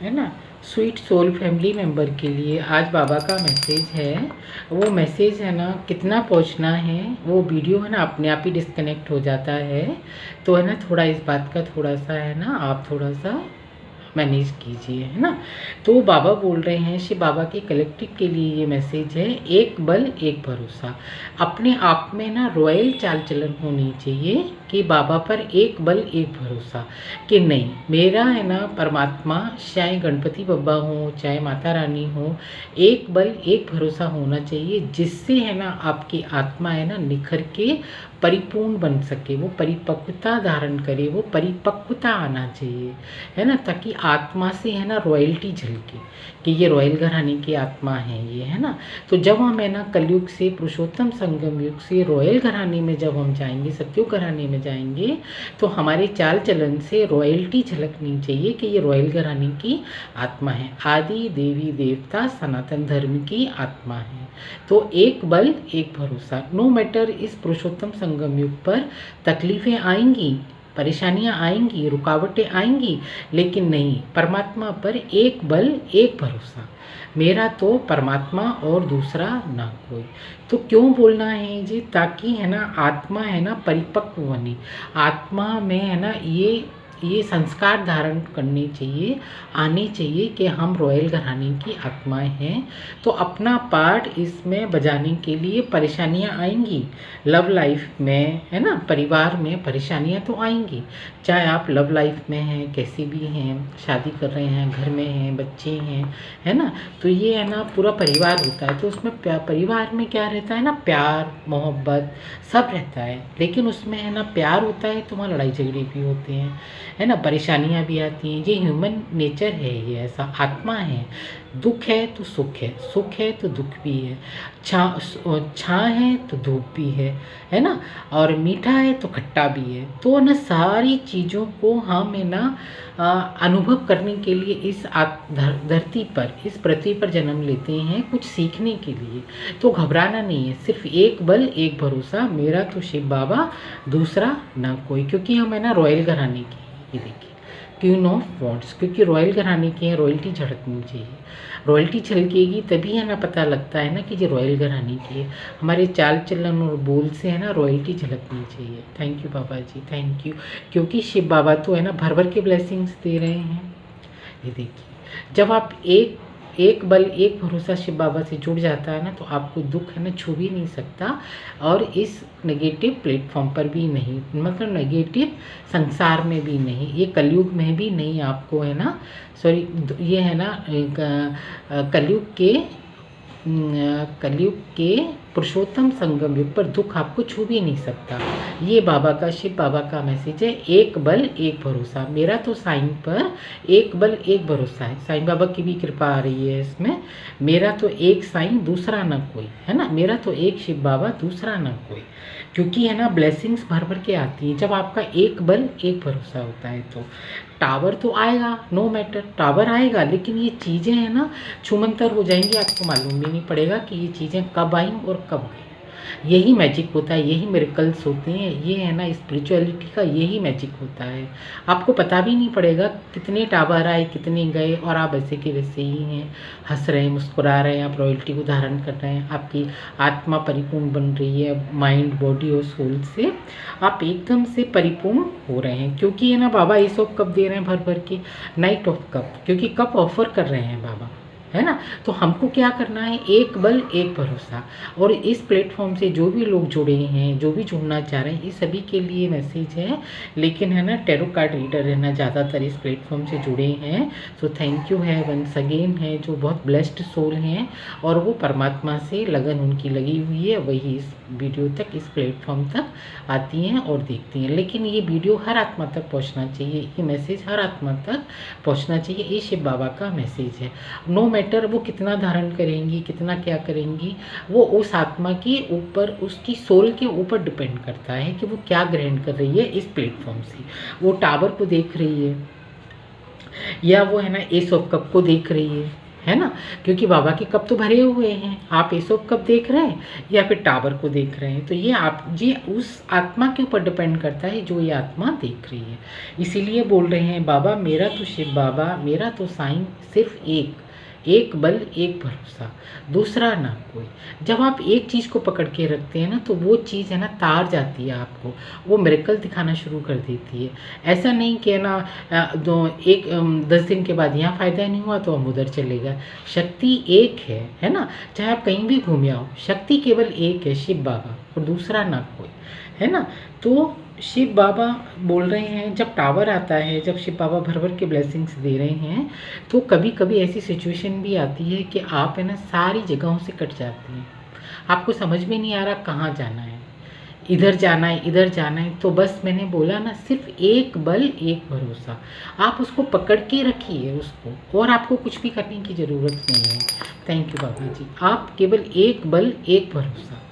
है ना। Sweet soul family member के लिए आज बाबा का मैसेज है। वो मैसेज है ना कितना पहुंचना है, वो वीडियो है ना अपने आप ही डिस्कनेक्ट हो जाता है। तो है ना थोड़ा इस बात का थोड़ा सा है ना आप थोड़ा सा मैनेज कीजिए, है ना। तो बाबा बोल रहे हैं, शिव बाबा के कलेक्टिव के लिए ये मैसेज है, एक बल एक भरोसा। अपने आप में ना रॉयल चाल चलन होनी चाहिए कि बाबा पर एक बल एक भरोसा, कि नहीं मेरा है ना परमात्मा, चाहे गणपति बब्बा हो चाहे माता रानी हो, एक बल एक भरोसा होना चाहिए, जिससे है ना आपकी आत्मा है ना निखर के परिपूर्ण बन सके, वो परिपक्वता धारण करे, वो परिपक्वता आना चाहिए, है ना, ताकि आत्मा से है ना रॉयल्टी झलके कि ये रॉयल घराने की आत्मा है ये, है ना। तो जब हम है ना कलयुग से पुरुषोत्तम संगम युग से रॉयल घराने में जब हम जाएंगे, सत्युग घराने में जाएंगे, तो हमारे चाल चलन से रॉयल्टी झलकनी चाहिए कि ये रॉयल घराने की आत्मा है, आदि देवी देवता सनातन धर्म की आत्मा है। तो एक बल एक भरोसा, नो मैटर इस पुरुषोत्तम संगम युग पर तकलीफ़ें आएंगी, परेशानियां आएंगी, रुकावटें आएंगी, लेकिन नहीं, परमात्मा पर एक बल एक भरोसा, मेरा तो परमात्मा और दूसरा ना कोई। तो क्यों बोलना है जी, ताकि है ना आत्मा है ना परिपक्व बने, आत्मा में है ना ये संस्कार धारण करने चाहिए, आने चाहिए कि हम रॉयल घराने की आत्माएं हैं। तो अपना पार्ट इसमें बजाने के लिए परेशानियां आएंगी, लव लाइफ में है ना, परिवार में परेशानियां तो आएंगी, चाहे आप लव लाइफ में हैं, कैसे भी हैं, शादी कर रहे हैं, घर में हैं, बच्चे हैं, है ना। तो ये है ना पूरा परिवार होता है, तो उसमें परिवार में क्या रहता है ना, प्यार मोहब्बत सब रहता है, लेकिन उसमें है ना प्यार होता है तो वहाँ लड़ाई झगड़े भी होते हैं, है ना, परेशानियाँ भी आती हैं, ये ह्यूमन नेचर है, ये ऐसा आत्मा है। दुख है तो सुख है, सुख है तो दुख भी है, छाँ है तो धूप भी है ना, और मीठा है तो खट्टा भी है। तो ना सारी चीज़ों को हम है ना अनुभव करने के लिए इस धरती पर, इस पृथ्वी पर जन्म लेते हैं कुछ सीखने के लिए। तो घबराना नहीं है, सिर्फ एक बल एक भरोसा, मेरा तो शिव बाबा दूसरा ना कोई, क्योंकि हम है ना रॉयल घराने की, ये देखिए क्वीन ऑफ वॉन्ड्स, क्योंकि रॉयल घराने की है, रॉयल्टी झड़कनी चाहिए, रॉयल्टी छलकेगी तभी है ना पता लगता है ना कि ये रॉयल घराने की है, हमारे चाल चलन और बोल से है ना रॉयल्टी झलकनी चाहिए। Thank you Baba ji, thank you, क्योंकि शिव बाबा तो है ना भर भर के ब्लेसिंग्स दे रहे हैं। ये देखिए जब आप एक बल एक भरोसा शिव बाबा से जुड़ जाता है ना, तो आपको दुख है ना छू भी नहीं सकता, और इस नेगेटिव प्लेटफॉर्म पर भी नहीं, मतलब नेगेटिव संसार में भी नहीं, ये कलयुग में भी नहीं आपको है ना, सॉरी ये है ना कलयुग के पुरुषोत्तम संगम युग पर दुख आपको छू भी नहीं सकता। ये बाबा का, शिव बाबा का मैसेज है, एक बल एक भरोसा, मेरा तो साईं पर एक बल एक भरोसा है, साईं बाबा की भी कृपा आ रही है इसमें, मेरा तो एक साईं दूसरा ना कोई, है ना, मेरा तो एक शिव बाबा दूसरा ना कोई, क्योंकि है ना ब्लेसिंग्स भर भर के आती हैं जब आपका एक बल एक भरोसा होता है। तो टावर तो आएगा, नो मैटर टावर आएगा, लेकिन ये चीज़ें हैं ना छूमंतर हो जाएंगी, आपको मालूम भी नहीं पड़ेगा कि ये चीज़ें कब आई और कब गई। यही मैजिक होता है, यही मिरेकल्स होते हैं, ये है ना स्पिरिचुअलिटी का यही मैजिक होता है, आपको पता भी नहीं पड़ेगा कितने टावर आए कितने गए, और आप ऐसे के वैसे ही हैं, हंस रहे हैं मुस्कुरा रहे हैं, आप रॉयल्टी को धारण कर रहे हैं, आपकी आत्मा परिपूर्ण बन रही है, माइंड बॉडी और सोल से आप एकदम से परिपूर्ण हो रहे हैं, क्योंकि है ना बाबा एस ऑफ कप दे रहे हैं भर भर के, नाइट ऑफ कप, क्योंकि कप ऑफर कर रहे हैं बाबा, है ना। तो हमको क्या करना है, एक बल एक भरोसा। और इस प्लेटफॉर्म से जो भी लोग जुड़े हैं, जो भी जुड़ना चाह रहे हैं, ये सभी के लिए मैसेज है, लेकिन है ना टैरो कार्ड रीडर है ना ज़्यादातर इस प्लेटफॉर्म से जुड़े हैं, तो थैंक यू है वंस अगेन, है जो बहुत ब्लेस्ड सोल हैं और वो परमात्मा से लगन उनकी लगी हुई है, वही इस वीडियो तक, इस प्लेटफॉर्म तक आती हैं और देखती हैं। लेकिन ये वीडियो हर आत्मा तक पहुँचना चाहिए, ये मैसेज हर आत्मा तक पहुँचना चाहिए, ये शिव बाबा का मैसेज है। नो मैटर वो कितना धारण करेंगी, कितना क्या करेंगी, वो उस आत्मा के ऊपर, उसकी सोल के ऊपर डिपेंड करता है कि वो क्या ग्रहण कर रही है इस प्लेटफॉर्म से, वो टावर को देख रही है या वो है ना एस ऑफ कप को देख रही है है ना, क्योंकि बाबा के कप तो भरे हुए हैं। आप एस ऑफ कप देख रहे हैं या फिर टावर को देख रहे हैं, तो ये उस आत्मा के ऊपर डिपेंड करता है जो ये आत्मा देख रही है। इसीलिए बोल रहे हैं बाबा मेरा तो शिव बाबा, मेरा तो साईं सिर्फ एक बल एक भरोसा, दूसरा ना कोई। जब आप एक चीज़ को पकड़ के रखते हैं ना, तो वो चीज़ है ना तार जाती है आपको, वो मिरेकल दिखाना शुरू कर देती है। ऐसा नहीं कि ना 10 दिन के बाद यहाँ फ़ायदा नहीं हुआ तो हम उधर चले गए। शक्ति एक है ना, चाहे आप कहीं भी घूम आओ, शक्ति केवल एक है, शिव बाबा, और दूसरा ना कोई, है ना। तो शिव बाबा बोल रहे हैं जब टावर आता है, जब शिव बाबा भर भर के ब्लेसिंग्स दे रहे हैं, तो कभी कभी ऐसी सिचुएशन भी आती है कि आप है ना सारी जगहों से कट जाते हैं, आपको समझ में नहीं आ रहा कहाँ जाना है, इधर जाना है इधर जाना है। तो बस मैंने बोला ना, सिर्फ एक बल एक भरोसा, आप उसको पकड़ के रखिए उसको, और आपको कुछ भी करने की ज़रूरत नहीं है। थैंक यू बाबा जी। आप केवल एक बल एक भरोसा,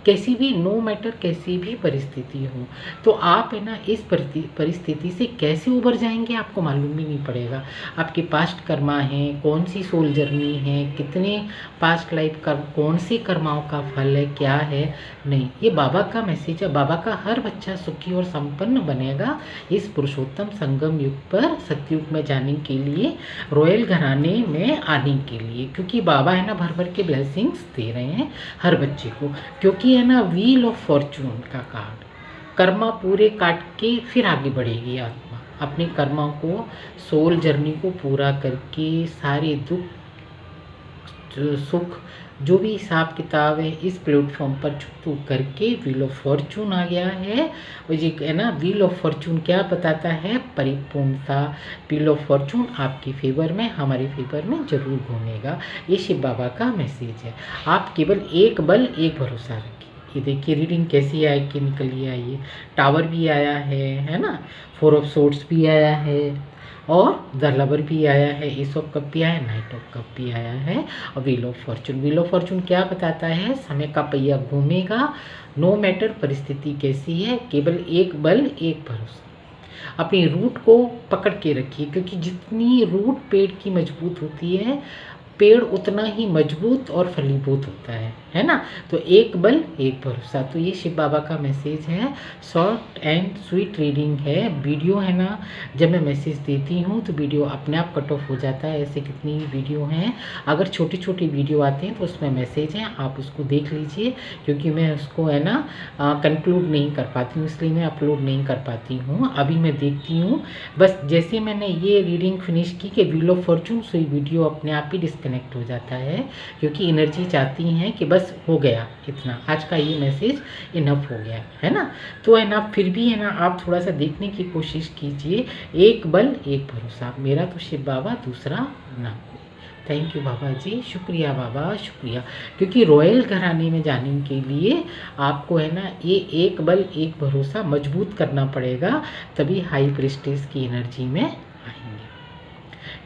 कैसी भी नो मैटर कैसी भी परिस्थिति हो, तो आप है ना इस परिस्थिति से कैसे उबर जाएंगे आपको मालूम भी नहीं पड़ेगा। आपके पास्ट कर्मा है, कौन सी सोल जर्नी है, कितने पास्ट लाइफ कर्म, कौन से कर्माओं का फल है, क्या है, नहीं, ये बाबा का मैसेज है। बाबा का हर बच्चा सुखी और संपन्न बनेगा इस पुरुषोत्तम संगम युग पर, सतयुग में जाने के लिए, रॉयल घराने में आने के लिए, क्योंकि बाबा है ना भर भर के ब्लेसिंग्स दे रहे हैं हर बच्चे को। क्योंकि है ना व्हील ऑफ फॉर्चून का कार्ड, कर्मा पूरे काट के फिर आगे बढ़ेगी आत्मा अपने कर्मा को, सोल जर्नी को पूरा करके, सारे दुख सुख जो भी हिसाब किताब है इस प्लेटफॉर्म पर छुट्टू करके व्हील ऑफ फॉर्चून आ गया है। और ये है ना व्हील ऑफ फॉर्चून क्या बताता है, परिपूर्णता। व्हील ऑफ फॉर्चून आपके फेवर में, हमारे फेवर में जरूर घूमेगा, ये शिव बाबा का मैसेज है। आप केवल एक बल एक भरोसा रखिए। ये देखिए रीडिंग कैसी आई कि निकली आई है, टावर भी आया है ना, 4 ऑफ सोर्ड्स भी आया है, और द लवर भी आया है, एस ऑफ कप भी आया है, नाइट ऑफ कप भी आया है, और wheel of Fortune. Wheel of Fortune क्या बताता है, समय का पहिया घूमेगा, नो मैटर परिस्थिति कैसी है, केवल एक बल एक भरोसा। अपनी रूट को पकड़ के रखिए, क्योंकि जितनी रूट पेड़ की मजबूत होती है, पेड़ उतना ही मजबूत और फलीभूत होता है ना। तो एक बल एक भरोसा, तो ये शिव बाबा का मैसेज है। शॉर्ट एंड स्वीट रीडिंग है। वीडियो है ना, जब मैं मैसेज देती हूँ तो वीडियो अपने आप कट ऑफ हो जाता है, ऐसे कितनी वीडियो हैं। अगर छोटी छोटी वीडियो आते हैं तो उसमें मैसेज हैं, आप उसको देख लीजिए, क्योंकि मैं उसको है ना कंक्लूड नहीं कर पाती हूँ, इसलिए मैं अपलोड नहीं कर पाती हूँ। अभी मैं देखती हूँ, बस जैसे मैंने ये रीडिंग फिनिश की कि wheel of Fortune, so video अपने आप ही डिस्कनेक्ट हो जाता है, क्योंकि एनर्जी चाहती हैं कि बस हो गया इतना, आज का ये मैसेज इनफ हो गया, है ना। तो है ना फिर भी है ना आप थोड़ा सा देखने की कोशिश कीजिए। एक बल एक भरोसा, मेरा तो शिव बाबा, दूसरा ना कोई। थैंक यू बाबा जी, शुक्रिया बाबा, शुक्रिया। क्योंकि रॉयल घराने में जाने के लिए आपको है ना ये एक बल एक भरोसा मजबूत करना पड़ेगा, तभी हाई प्रेस्टीज की एनर्जी में आएंगे।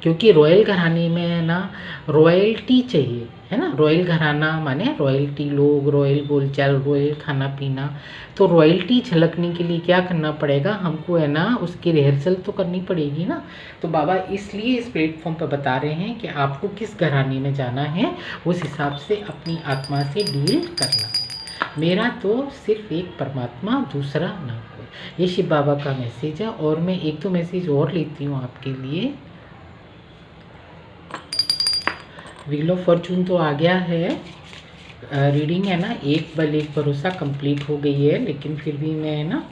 क्योंकि रॉयल घराने में है ना रॉयल्टी चाहिए, है ना। रॉयल घराना माने रॉयल्टी, लोग, रॉयल बोलचाल, रॉयल खाना पीना। तो रॉयल्टी झलकने के लिए क्या करना पड़ेगा हमको, है ना उसकी रिहर्सल तो करनी पड़ेगी ना। तो बाबा इसलिए इस प्लेटफॉर्म पर बता रहे हैं कि आपको किस घराने में जाना है, उस हिसाब से अपनी आत्मा से डील करना है। मेरा तो सिर्फ एक परमात्मा, दूसरा ना कोई। ये शिव बाबा का मैसेज है। और मैं एक दो मैसेज और लेती हूँ आपके लिए। व्हील ऑफ फॉर्चून तो आ गया है, रीडिंग है ना एक बल एक भरोसा कंप्लीट हो गई है, लेकिन फिर भी मैं है ना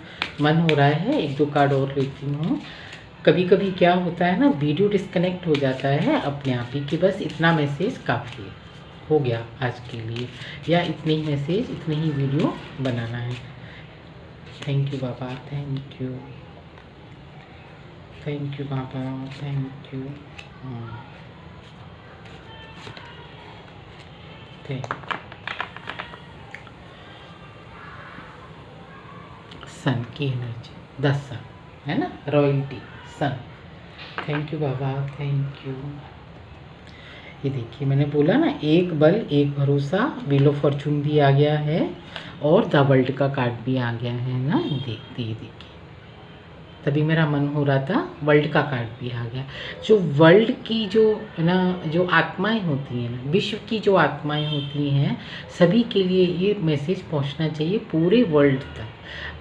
मन हो रहा है एक दो कार्ड और लेती हूँ। कभी कभी क्या होता है ना वीडियो डिस्कनेक्ट हो जाता है अपने आप ही, कि बस इतना मैसेज काफ़ी हो गया आज के लिए, या इतने ही मैसेज इतने ही वीडियो बनाना है। थैंक यू बाबा, थैंक यू, थैंक यू बाबा, थैंक यू, सन की एनर्जी, 10 सन है ना, रॉयल्टी सन। थैंक यू बाबा, थैंक यू। ये देखिए मैंने बोला ना एक बल एक भरोसा, व्हील ऑफ फॉर्चून भी आ गया है और द वर्ल्ड का कार्ड भी आ गया है ना। देखिए तभी मेरा मन हो रहा था वर्ल्ड का कार्ड भी आ गया। जो वर्ल्ड की जो है ना, जो आत्माएं होती हैं ना, विश्व की जो आत्माएं होती हैं, सभी के लिए ये मैसेज पहुंचना चाहिए पूरे वर्ल्ड तक।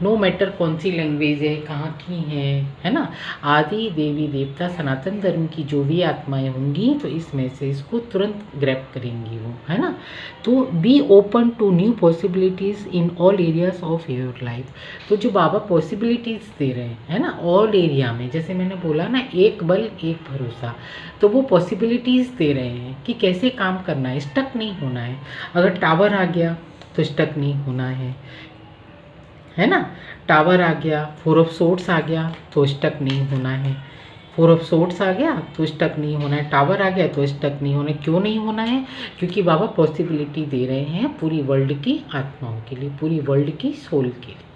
नो मैटर कौन सी लैंग्वेज है, कहाँ की है ना। आदि देवी देवता सनातन धर्म की जो भी आत्माएं होंगी तो इस मैसेज को तुरंत ग्रैब करेंगी वो, है ना। तो be open to new possibilities in all areas of your life. तो जो बाबा पॉसिबिलिटीज़ दे रहे हैं, है ना, ऑल एरिया में, जैसे मैंने बोला ना, एक बल एक भरोसा, तो वो पॉसिबिलिटीज़ दे रहे हैं कि कैसे काम करना है, स्टक नहीं होना है। अगर टावर आ गया तो स्टक नहीं होना है ना। टावर आ गया, 4 ऑफ सोर्ड्स आ गया तो स्टक नहीं होना है। 4 ऑफ सोर्ड्स आ गया तो स्टक नहीं होना है। टावर आ गया तो स्टक नहीं होना है। क्यों नहीं होना है? क्योंकि बाबा पॉसिबिलिटी दे रहे हैं पूरी वर्ल्ड की आत्माओं के लिए, पूरी वर्ल्ड की सोल के लिए।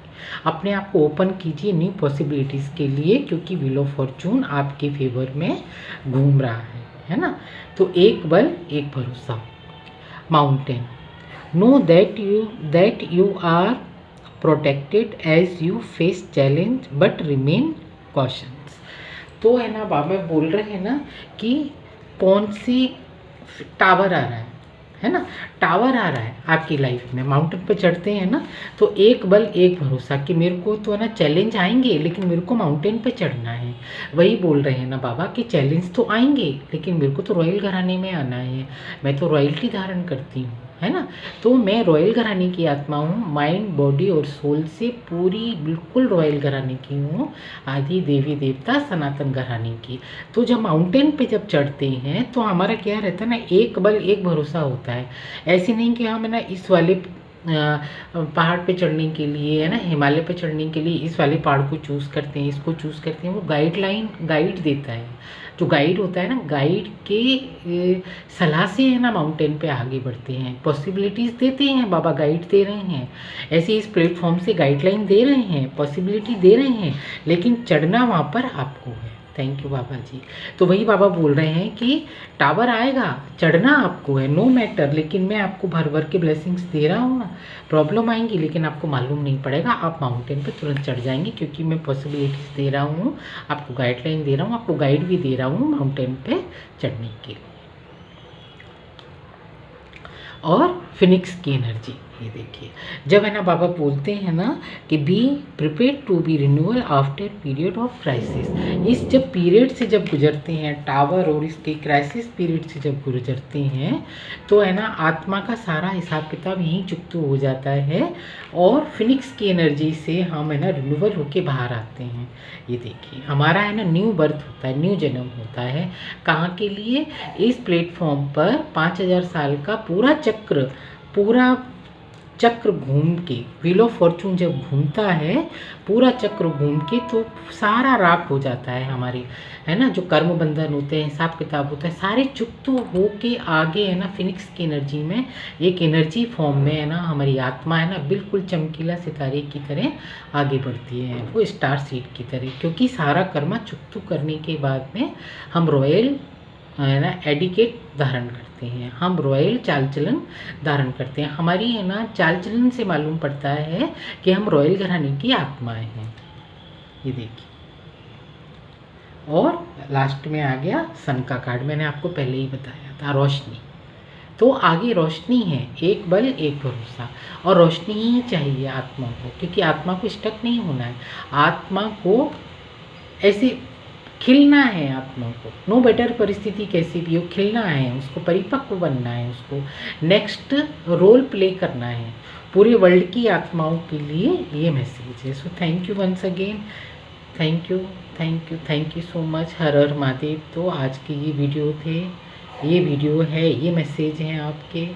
अपने आप को ओपन कीजिए न्यू पॉसिबिलिटीज़ के लिए, क्योंकि व्हील ऑफ फॉर्चून आपके फेवर में घूम रहा है ना। तो एक बल एक भरोसा। Mountain, know that you are protected as you face challenge but remain conscious. तो है ना, बाबा बोल रहे हैं ना कि कौन सी टावर आ रहा है ना, टावर आ रहा है आपकी लाइफ में। माउंटेन पे चढ़ते हैं ना, तो एक बल एक भरोसा कि मेरे को तो है ना चैलेंज आएंगे, लेकिन मेरे को माउंटेन पे चढ़ना है। वही बोल रहे हैं ना बाबा कि चैलेंज तो आएंगे, लेकिन मेरे को तो रॉयल घराने में आना है। मैं तो रॉयल्टी धारण करती हूँ, है ना। तो मैं रॉयल घराने की आत्मा हूँ, माइंड बॉडी और सोल से पूरी बिल्कुल रॉयल घराने की हूँ, आदि देवी देवता सनातन घराने की। तो जब माउंटेन पे जब चढ़ते हैं तो हमारा क्या रहता है ना, एक बल एक भरोसा होता है। ऐसे नहीं कि हम है ना इस वाले पहाड़ पे चढ़ने के लिए, है ना, हिमालय पे चढ़ने के लिए इस वाले पहाड़ को चूज़ करते हैं, इसको चूज़ करते हैं। वो गाइड देता है, जो गाइड होता है ना, गाइड के सलाह से है ना माउंटेन पे आगे बढ़ते हैं। पॉसिबिलिटीज़ देते हैं बाबा, गाइड दे रहे हैं, ऐसे इस प्लेटफॉर्म से गाइडलाइन दे रहे हैं, पॉसिबिलिटी दे रहे हैं, लेकिन चढ़ना वहाँ पर आपको है। थैंक यू बाबा जी। तो वही बाबा बोल रहे हैं कि टावर आएगा, चढ़ना आपको है, नो मैटर, लेकिन मैं आपको भर भर के ब्लेसिंग्स दे रहा हूँ ना। प्रॉब्लम आएंगी लेकिन आपको मालूम नहीं पड़ेगा, आप माउंटेन पे तुरंत चढ़ जाएंगे, क्योंकि मैं पॉसिबिलिटीज़ दे रहा हूँ, आपको गाइडलाइन दे रहा हूँ, आपको गाइड भी दे रहा हूँ माउंटेन पे चढ़ने के लिए। और फिनिक्स की एनर्जी, ये देखिए, जब है ना बाबा बोलते हैं ना कि be prepare to be renewal after period of crisis. इस जब पीरियड से जब गुजरते हैं, टावर और इसके क्राइसिस पीरियड से जब गुजरते हैं, तो है ना आत्मा का सारा हिसाब किताब यहीं चुकता हो जाता है, और फिनिक्स की एनर्जी से हम है ना रिन्यूअल होके बाहर आते हैं। ये देखिए, हमारा है ना न्यू बर्थ होता है, न्यू जन्म होता है। कहाँ के लिए? इस प्लेटफॉर्म पर 5000 साल का पूरा चक्र घूम के, व्हील ऑफ फॉर्चून जब घूमता है, पूरा चक्र घूम के, तो सारा राख हो जाता है हमारे, है ना, जो कर्म बंधन होते हैं, हिसाब किताब होता है, सारे चुक्त हो के आगे है ना फिनिक्स की एनर्जी में, एक एनर्जी फॉर्म में है ना हमारी आत्मा है ना बिल्कुल चमकीला सितारे की तरह आगे बढ़ती है, वो स्टार सीड की तरह। क्योंकि सारा कर्मा चुक्त करने के बाद में हम रॉयल है ना एडिकेट धारण करते हैं, हम रॉयल चाल चलन धारण करते हैं। हमारी है ना चाल चलन से मालूम पड़ता है कि हम रॉयल घराने की आत्माएं हैं। ये देखिए, और लास्ट में आ गया सन का कार्ड, मैंने आपको पहले ही बताया था, रोशनी। तो आगे रोशनी है, एक बल एक भरोसा, और रोशनी ही चाहिए आत्मा को, क्योंकि आत्मा को स्टक नहीं होना है, आत्मा को ऐसे खिलना है, आत्मा को नो बेटर परिस्थिति कैसी भी हो खिलना है, उसको परिपक्व बनना है, उसको नेक्स्ट रोल प्ले करना है पूरे वर्ल्ड की आत्माओं के लिए। ये मैसेज है। So thank you once again, thank you so much. हर हर महादेव। तो आज के ये वीडियो है, ये मैसेज हैं आपके,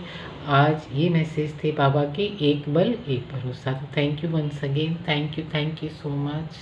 आज ये मैसेज थे बाबा के, एक बल एक भरोसा। तो thank you once again, thank you so much.